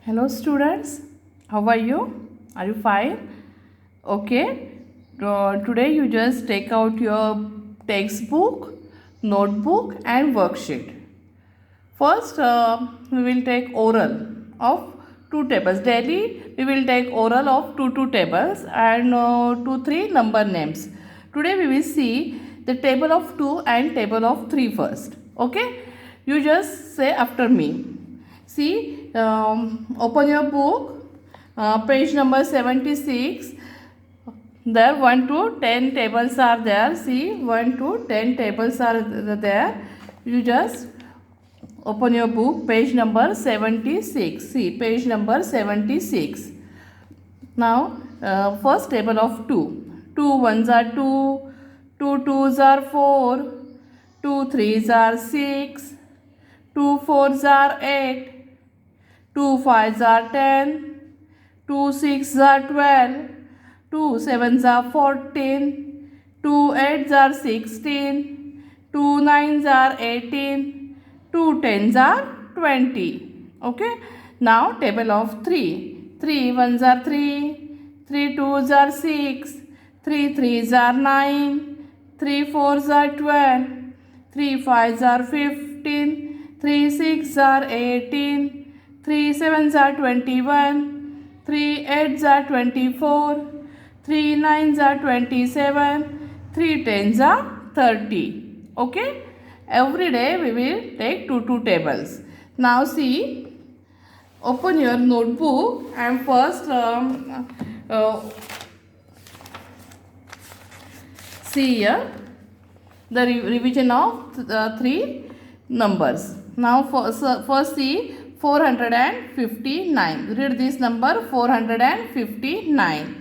Hello students, how are you? Are you fine? Okay. Today you just take out your textbook, notebook and worksheet. First, we will take oral of two tables. Daily, we will take oral of two tables and 2-3 number names. Today, we will see the table of 2 and table of 3 first. Okay? You just say after me. See, open your book, page number 76. There 1 to 10 tables are there. See, 1 to 10 tables are there. You just open your book, page number 76. See, page number 76. Now, first table of 2. 2 ones are 2, 2 twos are 4, 2 threes are 6, 2 fours are 8, 2 fives are 10, 2 sixes are 12, 2 sevens are 14, 2 eights are 16, 2 nines are 18, 2 tens are 20. Okay. Now table of 3. 3 ones are 3, 3 twos are 6, 3 threes are 9, 3 fours are 12, 3 fives are 15, 3 sixes are 18, 3 sevens are 21, 3 eights are 24, 3 nines are 27, 3 tens are 30. Okay. Every day we will take two tables. Now see, open your notebook and first see here the revision of 3 numbers. Now first see 459. Read this number 459.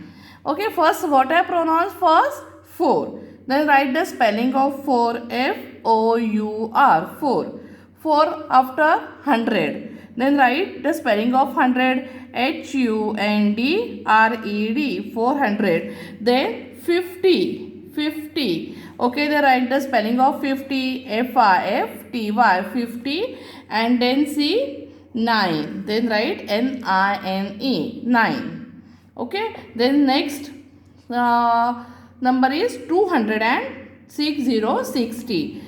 Okay, first what I pronounce first? 4. Then write the spelling of 4. F-O-U-R. 4. 4 after 100. Then write the spelling of 100. H-U-N-D-R-E-D. 400. Then 50. 50. Okay, then write the spelling of 50. F-I-F-T-Y. 50. And then see 9. Then write N-I-N-E. 9. Okay, then next number is 260.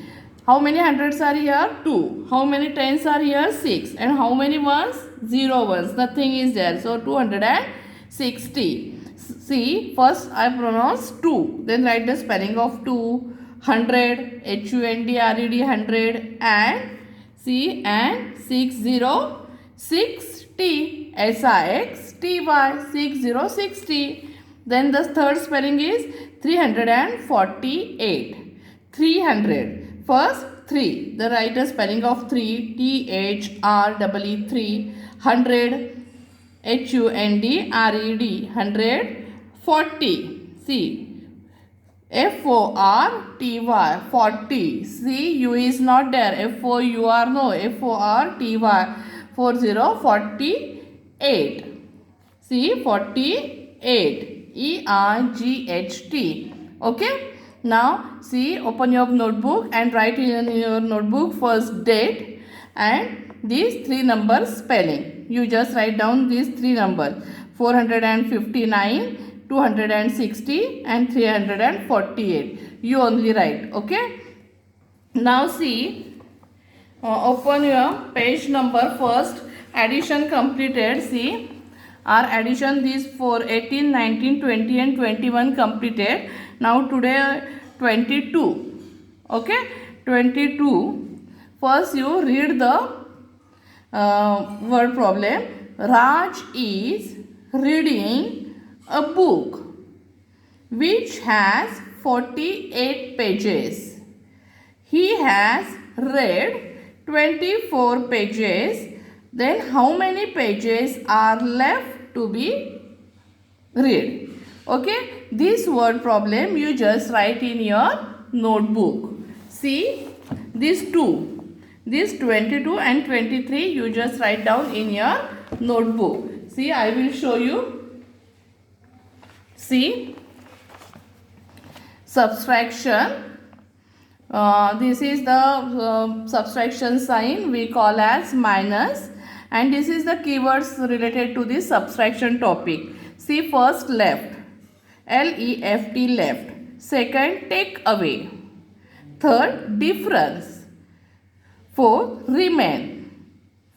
How many hundreds are here? 2. How many tens are here? 6. And how many ones? 0 ones. Nothing is there. So 260. See, first I pronounce 2. Then write the spelling of 2. 100. H-U-N-D-R-E-D. 100. And see, and 60. 60. S-I-X-T-Y. 6060. Then the third spelling is 348. 300. First 3. The write the spelling of 3. T-H-R-E-E 3. 100. H-U-N-D-R-E-D. 100. 40. See. F-O-R-T-Y. 40. See, U is not there. F-O-U-R no. F-O-R-T-Y. 48. See, 48. E-R-G-H-T. Okay. Now, see, open your notebook and write in your notebook first date and these 3 numbers spelling. You just write down these 3 numbers. 459, 260 and 348. You only write. Okay. Now, see, open your page number first. Addition completed. See, our addition these 4, 18, 19, 20 and 21 completed. Now today 22. Okay, 22. First you read the word problem. Raj is reading a book which has 48 pages. He has read 24 pages. Then how many pages are left to be read? Okay, this word problem you just write in your notebook. See, these 2. This 22 and 23 you just write down in your notebook. See, I will show you. See, subtraction. This is the subtraction sign we call as minus. and this is the keywords related to this subtraction topic. See, first left, left, left. Second, take away. Third, difference. Fourth, remain.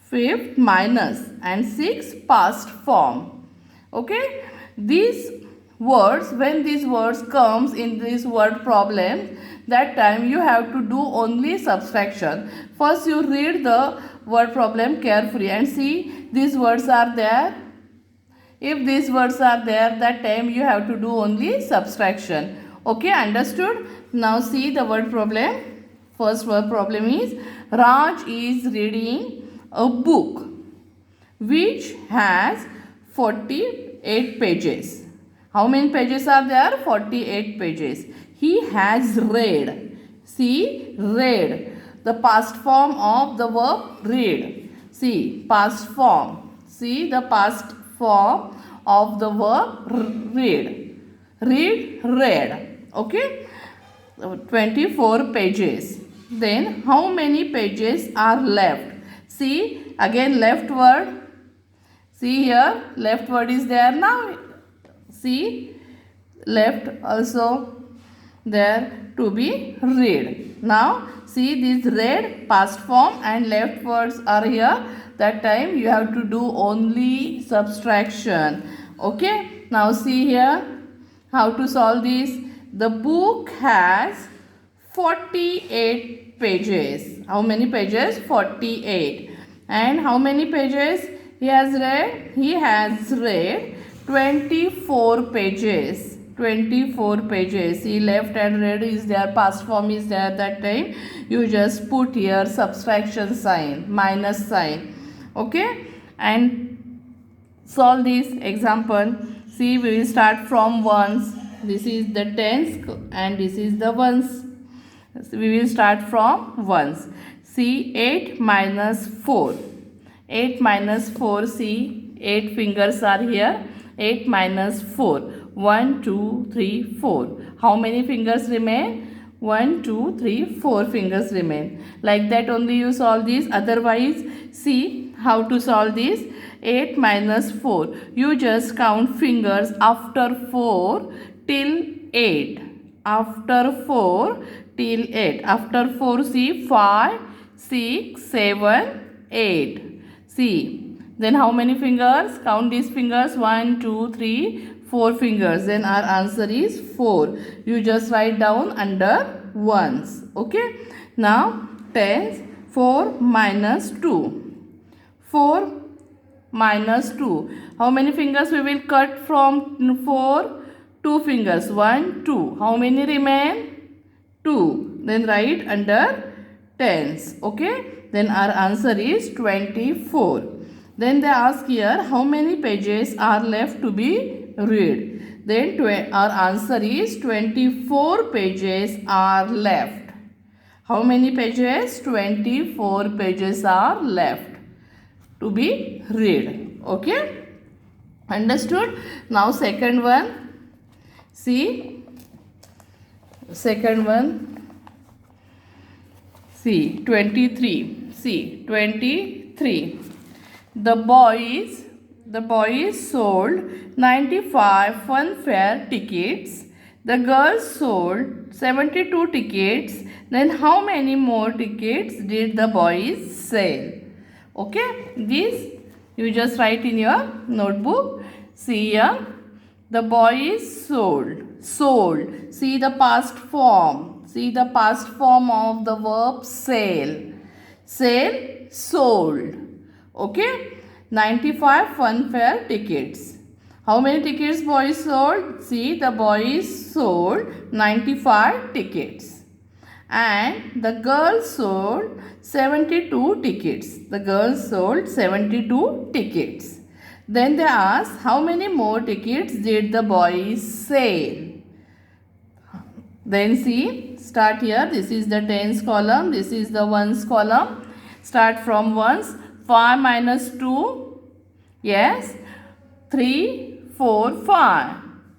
Fifth, minus. And sixth, past form. Okay, these words, when these words comes in this word problem, that time you have to do only subtraction. First you read the word problem carefully and see these words are there. If these words are there, that time you have to do only subtraction. Okay, understood? Now see the word problem. First word problem is, Raj is reading a book which has 48 pages. How many pages are there? 48 pages. He has read. See, read. The past form of the verb read. See, past form. See the past form of the verb read. Read, read. Okay. 24 pages. Then how many pages are left? See, again left word. See here, left word is there now. See, left also there to be read. Now, see this read, past form and left words are here. That time you have to do only subtraction. Okay, now see here how to solve this. The book has 48 pages. How many pages? 48. And how many pages he has read? He has read 24 pages. 24 pages. See, left and read is there, past form is there. That time you just put here subtraction sign, minus sign. Okay, and solve this example. See, we will start from ones. This is the tens and this is the ones. We will start from ones. See, 8 minus 4. 8 minus 4, see, 8 fingers are here. 8 minus 4. 1, 2, 3, 4. How many fingers remain? 1, 2, 3, 4 fingers remain. Like that only you solve this. Otherwise, see how to solve this. 8 minus 4. You just count fingers after 4 till 8. After 4 till 8. After 4, see, 5, 6, 7, 8. See, then how many fingers? Count these fingers. 1, 2, 3, 4 fingers. Then our answer is 4. You just write down under ones. Okay. Now, tens. 4 minus 2. 4 minus 2. How many fingers we will cut from 4? 2 fingers. 1, 2. How many remain? 2. Then write under tens. Okay. Then our answer is 24. Then they ask here how many pages are left to be read. Then our answer is 24 pages are left. How many pages? 24 pages are left to be read. Okay. Understood? Now second one. See. Second one. See, 23. See, 23. The boys sold 95 funfair tickets. The girls sold 72 tickets. Then how many more tickets did the boys sell? Okay, this you just write in your notebook. See here, the boys sold. Sold. See the past form. See the past form of the verb sell. Sell, sold. Okay. 95 funfair tickets. How many tickets boys sold? See, the boys sold 95 tickets. And the girls sold 72 tickets. The girls sold 72 tickets. Then they asked, how many more tickets did the boys sell? Then see, start here. This is the tens column. This is the ones column. Start from ones. 5 minus 2. Yes. 3, 4, 5.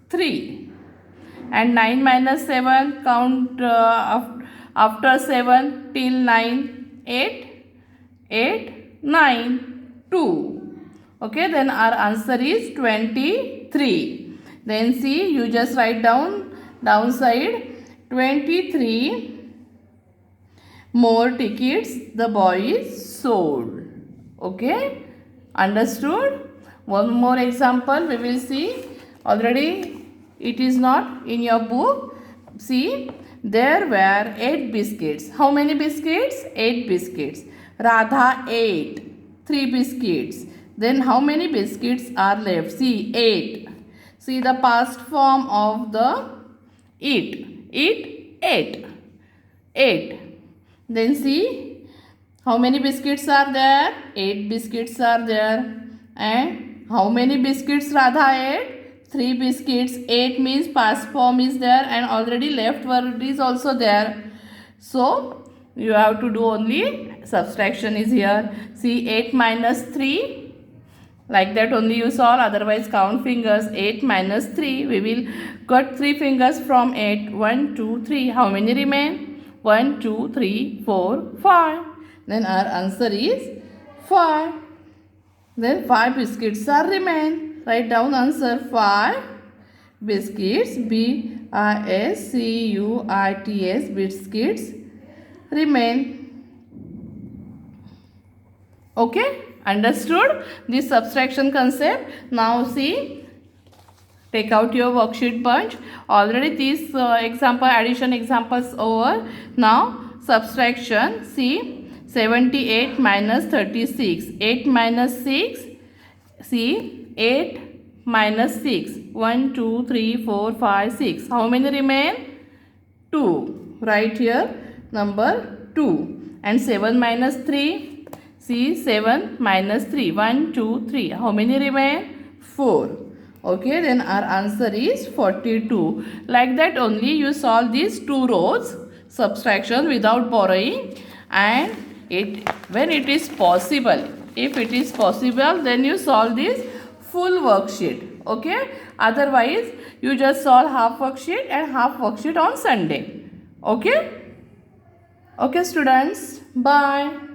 3. And 9 minus 7. Count after 7 till 9. 8. 8, 9. 2. Okay, then our answer is 23. Then see, you just write down downside 23 more tickets the boys sold. Okay, understood? One more example we will see. Already it is not in your book. See, there were 8 biscuits. How many biscuits? 8 biscuits. Radha ate 3 biscuits. Then how many biscuits are left? See, 8. See the past form of the eat. Eat, ate. 8. Then see, how many biscuits are there? 8 biscuits are there. And how many biscuits Radha ate? 3 biscuits. 8 means past form is there and already left word is also there. So, you have to do only subtraction is here. See, 8 minus 3. Like that only you solve, otherwise count fingers. 8 minus 3. We will cut 3 fingers from 8. 1, 2, 3. How many remain? 1, 2, 3, 4, 5. Then our answer is 5. Then 5 biscuits are remain. Write down answer 5 biscuits. biscuits biscuits remain. Okay, understood this subtraction concept? Now see, take out your worksheet bunch. Already these example addition examples over. Now subtraction. See, 78 minus 36. 8 minus 6. See, 8 minus 6. 1, 2, 3, 4, 5, 6. How many remain? 2. Right here number 2. And 7 minus 3. See, 7 minus 3. 1, 2, 3. How many remain? 4. Okay, then our answer is 42. Like that only you solve these 2 rows subtraction without borrowing, and when it is possible, if it is possible, then you solve this full worksheet. Okay, otherwise you just solve half worksheet and half worksheet on Sunday. Okay, okay students, bye.